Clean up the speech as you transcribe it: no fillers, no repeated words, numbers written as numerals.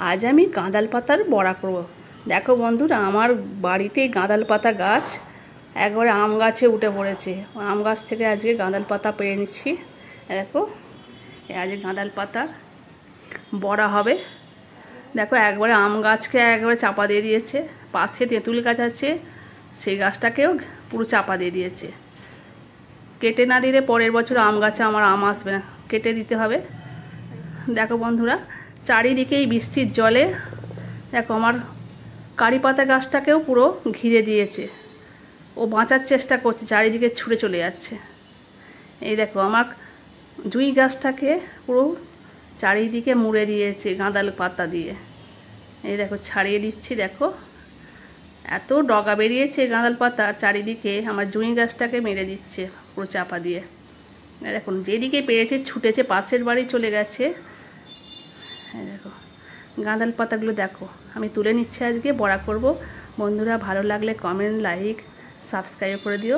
আজ আমি গাঁদাল পাতার বড়া করব। দেখো বন্ধুরা, আমার বাড়িতেই গাঁদাল পাতা গাছ একবারে আম গাছে উঠে পড়েছে। আম গাছ থেকে আজকে গাঁদাল পাতা পেড়ে নিচ্ছি। দেখো, আজকে গাঁদাল পাতার বড়া হবে। দেখো, একবারে আম গাছকে একবারে চাপা দিয়ে দিয়েছে। পাশে তেঁতুল গাছ আছে, সেই গাছটাকেও পুরো চাপা দিয়ে দিয়েছে। কেটে না দিলে পরের বছর আম গাছে আমার আম আসবে না, কেটে দিতে হবে। দেখো বন্ধুরা, চারিদিকেই বৃষ্টির জলে দেখো আমার কারি পাতা গাছটাকেও পুরো ঘিরে দিয়েছে। ও বাঁচার চেষ্টা করছে, চারিদিকে ছুটে চলে যাচ্ছে। এই দেখো, আমার জুঁই গাছটাকে পুরো চারিদিকে মুড়ে দিয়েছে গাঁদাল পাতা দিয়ে। এই দেখো, ছাড়িয়ে দিচ্ছি। দেখো, এত ডগা বেরিয়েছে গাঁদাল পাতা চারিদিকে, আমার জুঁই গাছটাকে মেরে দিচ্ছে পুরো চাপা দিয়ে। দেখুন, যেদিকে পেরেছে ছুটেছে, পাশের বাড়ি চলে গেছে। দেখো গাঁদাল পাতাগুলো, দেখো আমি তুলে নিচ্ছি, আজকে বড়া করব। বন্ধুরা, ভালো লাগলে কমেন্ট, লাইক, সাবস্ক্রাইব করে দিও।